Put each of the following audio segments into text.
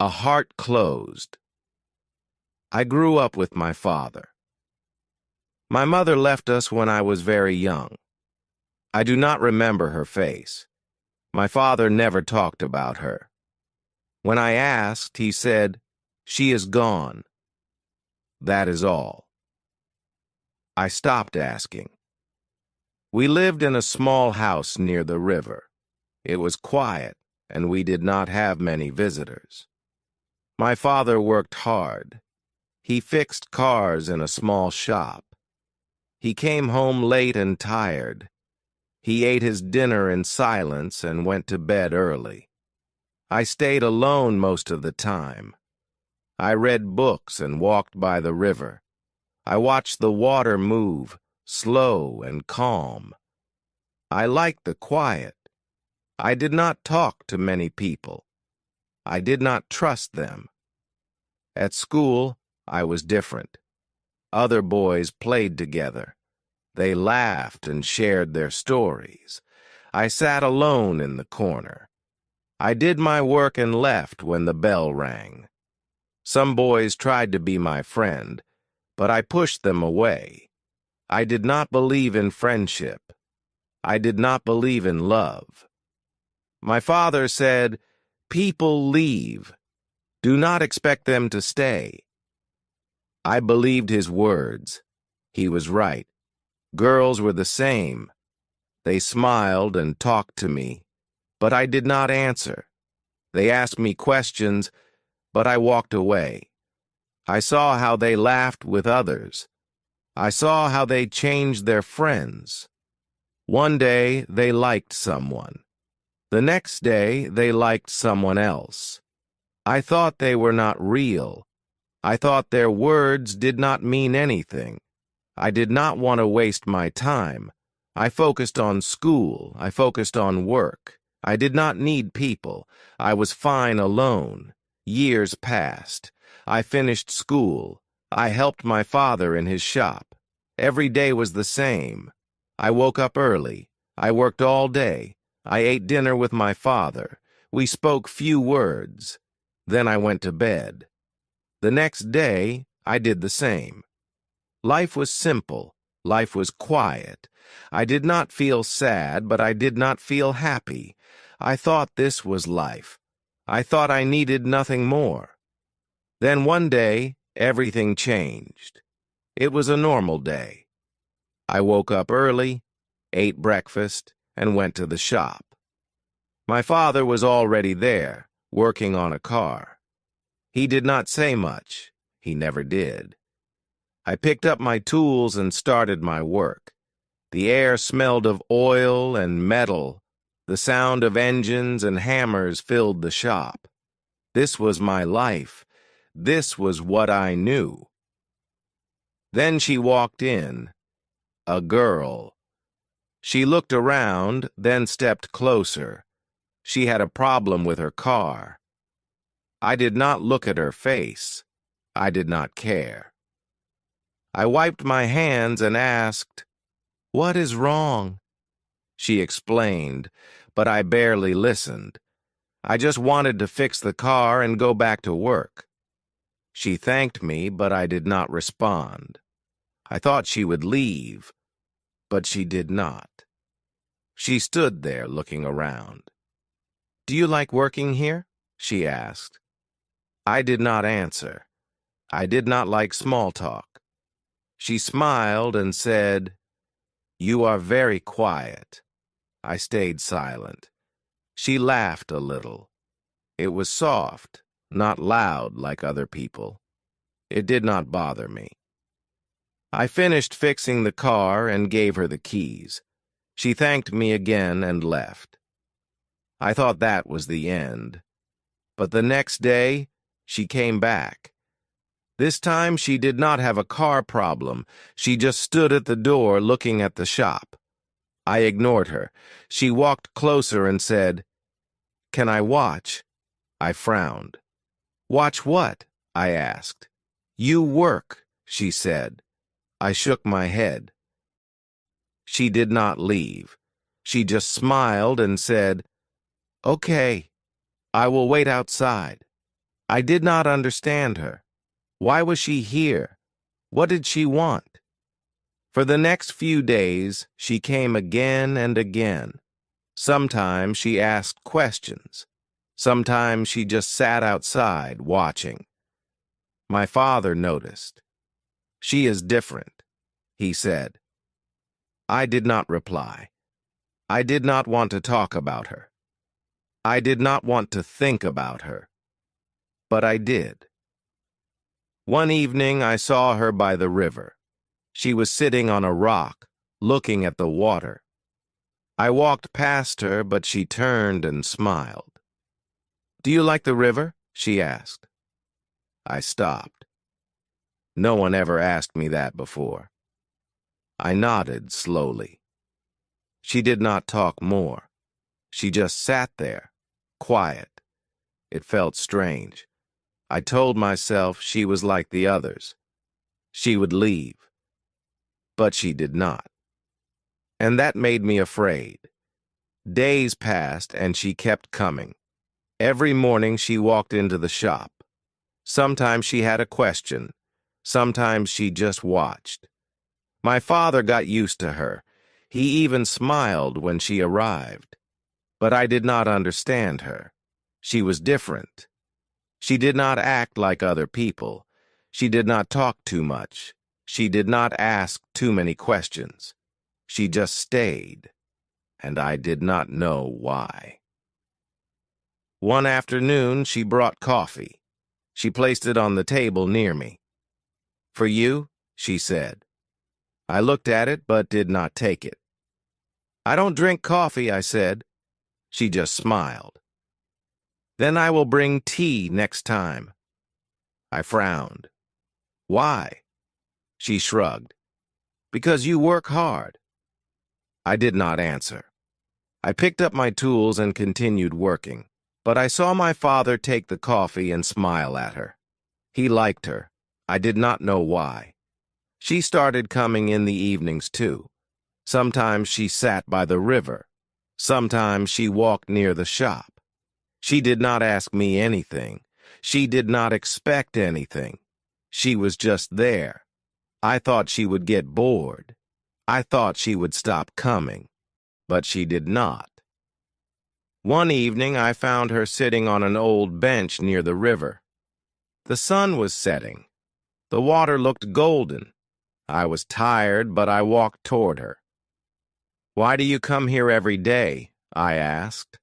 A heart closed. I grew up with my father. My mother left us when I was very young. I do not remember her face. My father never talked about her. When I asked, he said, "She is gone." That is all. I stopped asking. We lived in a small house near the river. It was quiet, and we did not have many visitors. My father worked hard. He fixed cars in a small shop. He came home late and tired. He ate his dinner in silence and went to bed early. I stayed alone most of the time. I read books and walked by the river. I watched the water move, slow and calm. I liked the quiet. I did not talk to many people. I did not trust them. At school, I was different. Other boys played together. They laughed and shared their stories. I sat alone in the corner. I did my work and left when the bell rang. Some boys tried to be my friend, but I pushed them away. I did not believe in friendship. I did not believe in love. My father said, "People leave. Do not expect them to stay." I believed his words. He was right. Girls were the same. They smiled and talked to me, but I did not answer. They asked me questions, but I walked away. I saw how they laughed with others. I saw how they changed their friends. One day, they liked someone. The next day, they liked someone else. I thought they were not real. I thought their words did not mean anything. I did not want to waste my time. I focused on school. I focused on work. I did not need people. I was fine alone. Years passed. I finished school. I helped my father in his shop. Every day was the same. I woke up early. I worked all day. I ate dinner with my father. We spoke few words. Then I went to bed. The next day, I did the same. Life was simple. Life was quiet. I did not feel sad, but I did not feel happy. I thought this was life. I thought I needed nothing more. Then one day, everything changed. It was a normal day. I woke up early, ate breakfast, and went to the shop. My father was already there, working on a car. He did not say much. He never did. I picked up my tools and started my work. The air smelled of oil and metal. The sound of engines and hammers filled the shop. This was my life. This was what I knew. Then she walked in. A girl. She looked around, then stepped closer. She had a problem with her car. I did not look at her face. I did not care. I wiped my hands and asked, "What is wrong?" She explained, but I barely listened. I just wanted to fix the car and go back to work. She thanked me, but I did not respond. I thought she would leave, but she did not. She stood there looking around. "Do you like working here?" she asked. I did not answer. I did not like small talk. She smiled and said, "You are very quiet." I stayed silent. She laughed a little. It was soft, not loud like other people. It did not bother me. I finished fixing the car and gave her the keys. She thanked me again and left. I thought that was the end. But the next day, she came back. This time she did not have a car problem. She just stood at the door looking at the shop. I ignored her. She walked closer and said, "Can I watch?" I frowned. "Watch what?" I asked. "You work," she said. I shook my head. She did not leave. She just smiled and said, "Okay, I will wait outside." I did not understand her. Why was she here? What did she want? For the next few days, she came again and again. Sometimes she asked questions. Sometimes she just sat outside watching. My father noticed. "She is different," he said. I did not reply. I did not want to talk about her. I did not want to think about her. But I did. One evening I saw her by the river. She was sitting on a rock, looking at the water. I walked past her, but she turned and smiled. "Do you like the river?" she asked. I stopped. No one ever asked me that before. I nodded slowly. She did not talk more. She just sat there, quiet. It felt strange. I told myself she was like the others. She would leave. But she did not. And that made me afraid. Days passed and she kept coming. Every morning she walked into the shop. Sometimes she had a question. Sometimes she just watched. My father got used to her. He even smiled when she arrived. But I did not understand her. She was different. She did not act like other people. She did not talk too much. She did not ask too many questions. She just stayed, and I did not know why. One afternoon, she brought coffee. She placed it on the table near me. "For you?" she said. I looked at it but did not take it. "I don't drink coffee," I said. She just smiled. "Then I will bring tea next time." I frowned. "Why?" She shrugged. "Because you work hard." I did not answer. I picked up my tools and continued working, but I saw my father take the coffee and smile at her. He liked her. I did not know why. She started coming in the evenings too. Sometimes she sat by the river. Sometimes she walked near the shop. She did not ask me anything. She did not expect anything. She was just there. I thought she would get bored. I thought she would stop coming, but she did not. One evening I found her sitting on an old bench near the river. The sun was setting. The water looked golden. I was tired, but I walked toward her. "Why do you come here every day?" I asked.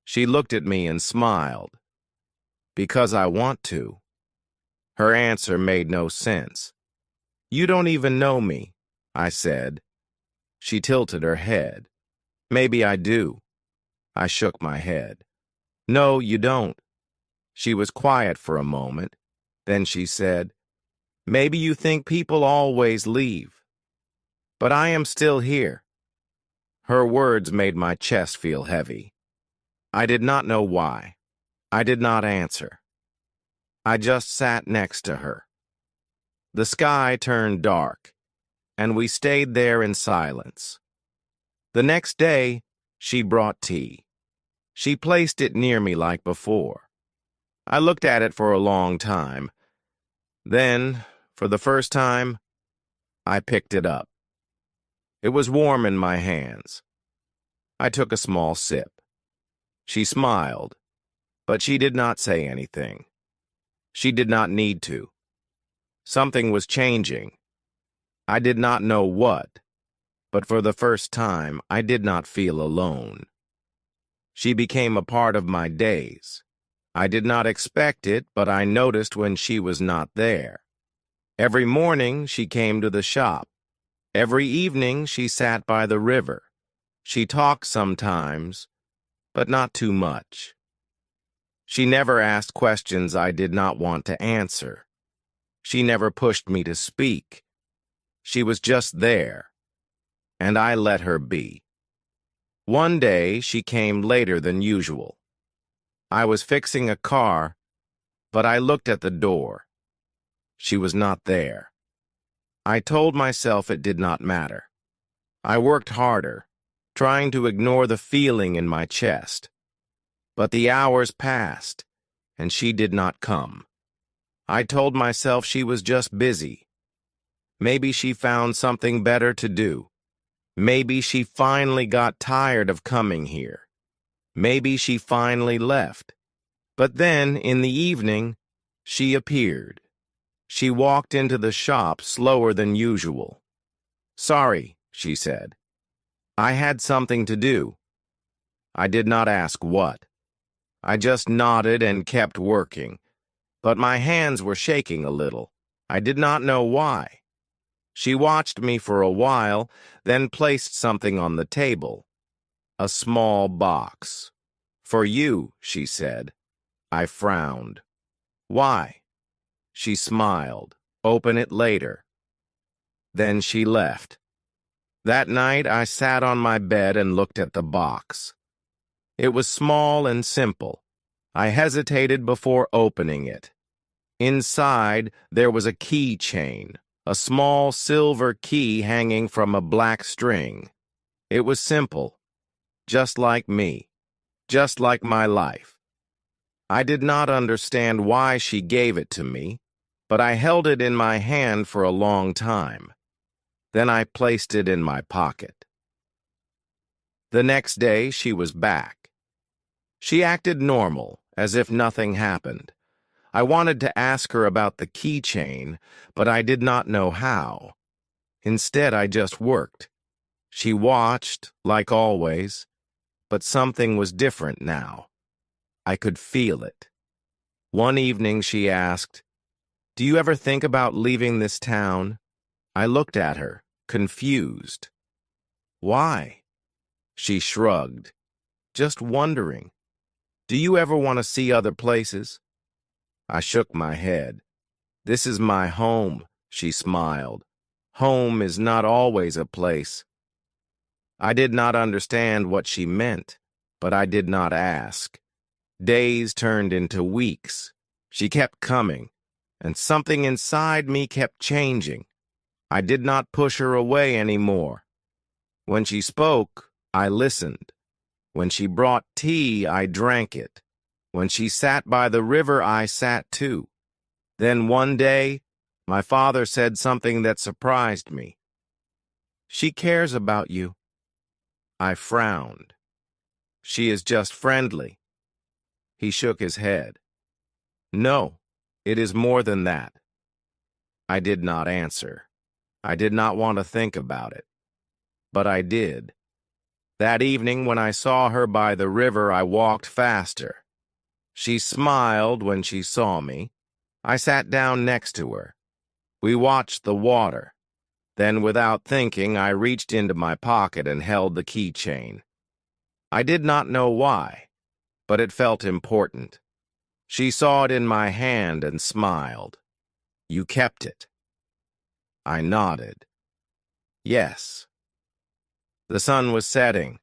She looked at me and smiled. "Because I want to." Her answer made no sense. "You don't even know me," I said. She tilted her head. "Maybe I do." I shook my head. "No, you don't." She was quiet for a moment. Then she said, "Maybe you think people always leave. But I am still here." Her words made my chest feel heavy. I did not know why. I did not answer. I just sat next to her. The sky turned dark, and we stayed there in silence. The next day, she brought tea. She placed it near me like before. I looked at it for a long time. Then, for the first time, I picked it up. It was warm in my hands. I took a small sip. She smiled, but she did not say anything. She did not need to. Something was changing. I did not know what, but for the first time, I did not feel alone. She became a part of my days. I did not expect it, but I noticed when she was not there. Every morning, she came to the shop. Every evening, she sat by the river. She talked sometimes, but not too much. She never asked questions I did not want to answer. She never pushed me to speak. She was just there, and I let her be. One day, she came later than usual. I was fixing a car, but I looked at the door. She was not there. I told myself it did not matter. I worked harder, trying to ignore the feeling in my chest. But the hours passed, and she did not come. I told myself she was just busy. Maybe she found something better to do. Maybe she finally got tired of coming here. Maybe she finally left. But then, in the evening, she appeared. She walked into the shop slower than usual. "Sorry," she said. "I had something to do." I did not ask what. I just nodded and kept working. But my hands were shaking a little. I did not know why. She watched me for a while, then placed something on the table. A small box. "For you," she said. I frowned. "Why?" She smiled. "Open it later." Then she left. That night I sat on my bed and looked at the box. It was small and simple. I hesitated before opening it. Inside, there was a keychain, a small silver key hanging from a black string. It was simple, just like me, just like my life. I did not understand why she gave it to me, but I held it in my hand for a long time. Then I placed it in my pocket. The next day, she was back. She acted normal, as if nothing happened. I wanted to ask her about the keychain, but I did not know how. Instead, I just worked. She watched, like always, but something was different now. I could feel it. One evening she asked, "Do you ever think about leaving this town?" I looked at her, confused. "Why?" She shrugged. "Just wondering. Do you ever want to see other places?" I shook my head. "This is my home," she smiled. "Home is not always a place." I did not understand what she meant, but I did not ask. Days turned into weeks. She kept coming, and something inside me kept changing. I did not push her away anymore. When she spoke, I listened. When she brought tea, I drank it. When she sat by the river, I sat too. Then one day, my father said something that surprised me. "She cares about you." I frowned. "She is just friendly." He shook his head. "No, it is more than that." I did not answer. I did not want to think about it. But I did. That evening when I saw her by the river, I walked faster. She smiled when she saw me. I sat down next to her. We watched the water. Then, without thinking, I reached into my pocket and held the keychain. I did not know why, but it felt important. She saw it in my hand and smiled. "You kept it." I nodded. "Yes." The sun was setting.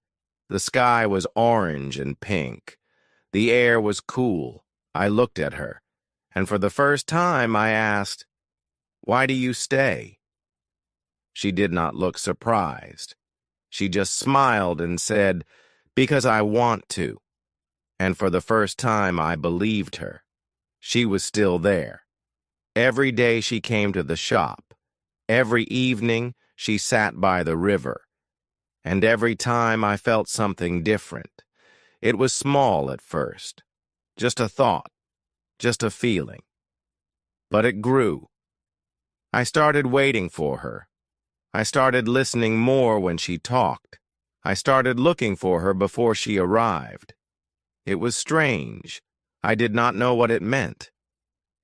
The sky was orange and pink. The air was cool. I looked at her, and for the first time I asked, "Why do you stay?" She did not look surprised. She just smiled and said, "Because I want to." And for the first time I believed her. She was still there. Every day she came to the shop. Every evening she sat by the river. And every time I felt something different. It was small at first. Just a thought. Just a feeling. But it grew. I started waiting for her. I started listening more when she talked. I started looking for her before she arrived. It was strange. I did not know what it meant.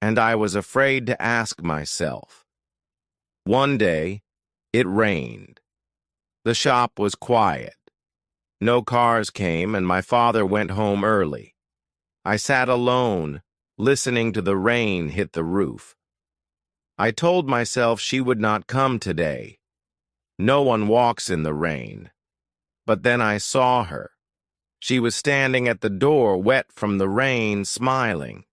And I was afraid to ask myself. One day, it rained. The shop was quiet. No cars came, and my father went home early. I sat alone, listening to the rain hit the roof. I told myself she would not come today. No one walks in the rain. But then I saw her. She was standing at the door, wet from the rain, smiling.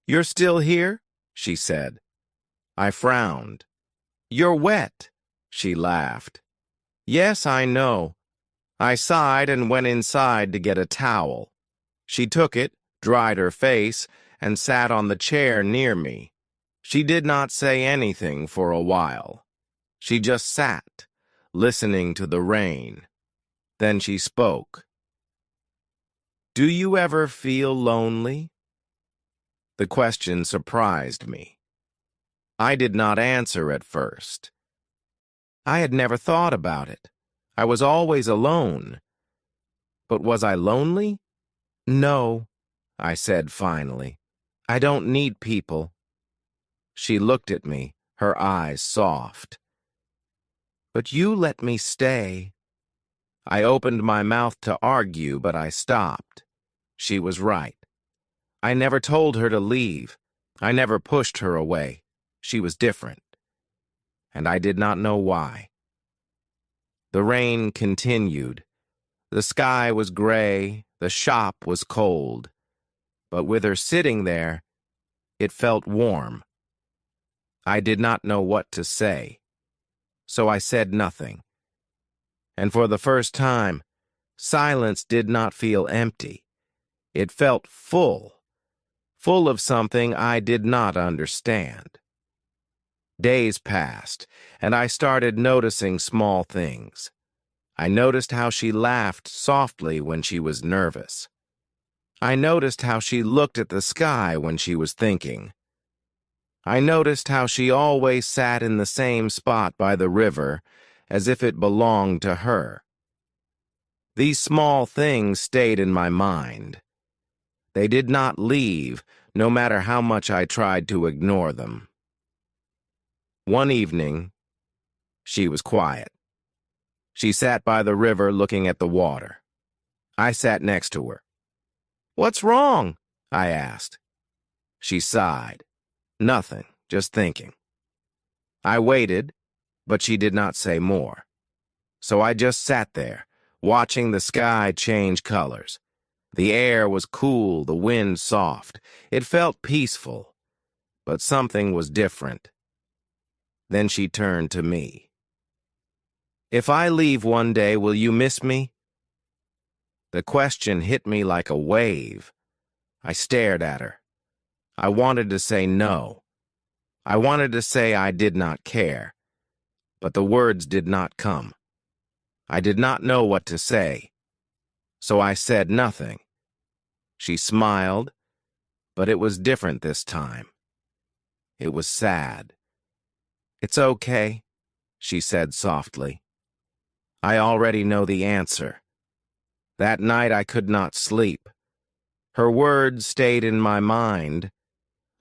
"You're still here?" she said. I frowned. "You're wet," she laughed. "Yes, I know." I sighed and went inside to get a towel. She took it, dried her face, and sat on the chair near me. She did not say anything for a while. She just sat, listening to the rain. Then she spoke. "Do you ever feel lonely?" The question surprised me. I did not answer at first. I had never thought about it. I was always alone. But was I lonely? "No," I said finally. "I don't need people." She looked at me, her eyes soft. "But you let me stay." I opened my mouth to argue, but I stopped. She was right. I never told her to leave. I never pushed her away. She was different. And I did not know why. The rain continued. The sky was gray, the shop was cold. But with her sitting there, it felt warm. I did not know what to say, so I said nothing. And for the first time, silence did not feel empty. It felt full of something I did not understand. Days passed, and I started noticing small things. I noticed how she laughed softly when she was nervous. I noticed how she looked at the sky when she was thinking. I noticed how she always sat in the same spot by the river, as if it belonged to her. These small things stayed in my mind. They did not leave, no matter how much I tried to ignore them. One evening, she was quiet. She sat by the river looking at the water. I sat next to her. "What's wrong?" I asked. She sighed. "Nothing, just thinking." I waited, but she did not say more. So I just sat there, watching the sky change colors. The air was cool, the wind soft. It felt peaceful, but something was different. Then she turned to me. "If I leave one day, will you miss me?" The question hit me like a wave. I stared at her. I wanted to say no. I wanted to say I did not care. But the words did not come. I did not know what to say. So I said nothing. She smiled, but it was different this time. It was sad. "It's okay," she said softly. I already know the answer. That night I could not sleep. Her words stayed in my mind.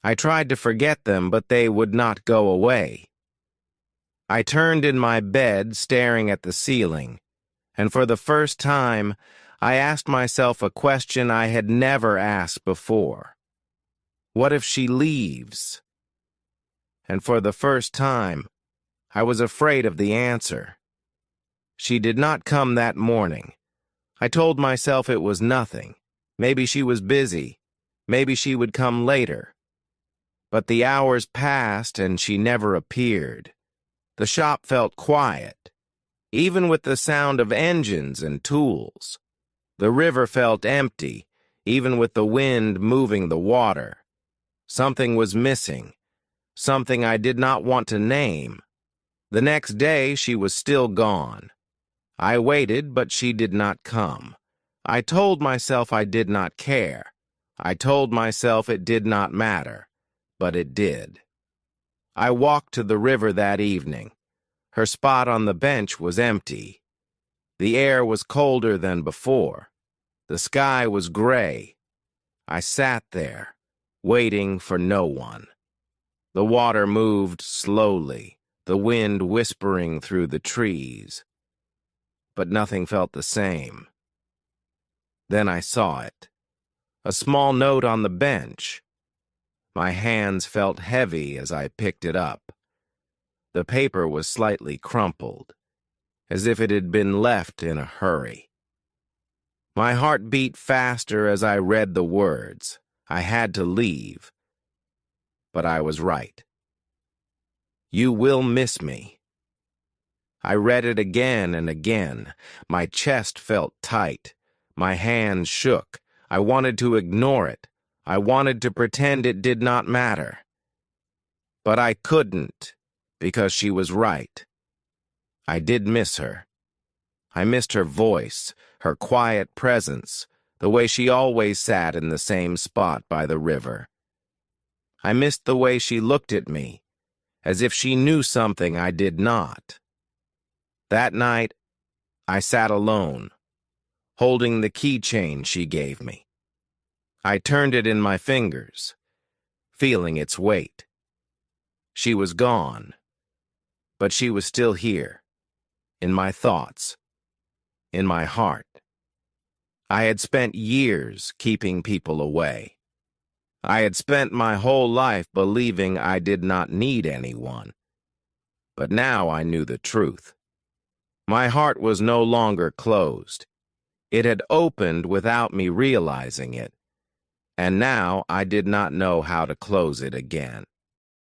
I tried to forget them, but they would not go away. I turned in my bed, staring at the ceiling, and for the first time, I asked myself a question I had never asked before. What if she leaves? And for the first time, I was afraid of the answer. She did not come that morning. I told myself it was nothing. Maybe she was busy. Maybe she would come later. But the hours passed and she never appeared. The shop felt quiet, even with the sound of engines and tools. The river felt empty, even with the wind moving the water. Something was missing, something I did not want to name. The next day, she was still gone. I waited, but she did not come. I told myself I did not care. I told myself it did not matter, but it did. I walked to the river that evening. Her spot on the bench was empty. The air was colder than before. The sky was gray. I sat there, waiting for no one. The water moved slowly, the wind whispering through the trees. But nothing felt the same. Then I saw it. A small note on the bench. My hands felt heavy as I picked it up. The paper was slightly crumpled, as if it had been left in a hurry. My heart beat faster as I read the words. I had to leave. But I was right. "You will miss me." I read it again and again. My chest felt tight. My hands shook. I wanted to ignore it. I wanted to pretend it did not matter. But I couldn't, because she was right. I did miss her. I missed her voice, her quiet presence, the way she always sat in the same spot by the river. I missed the way she looked at me, as if she knew something I did not. That night, I sat alone, holding the keychain she gave me. I turned it in my fingers, feeling its weight. She was gone, but she was still here, in my thoughts, in my heart. I had spent years keeping people away. I had spent my whole life believing I did not need anyone. But now I knew the truth. My heart was no longer closed. It had opened without me realizing it, and now I did not know how to close it again.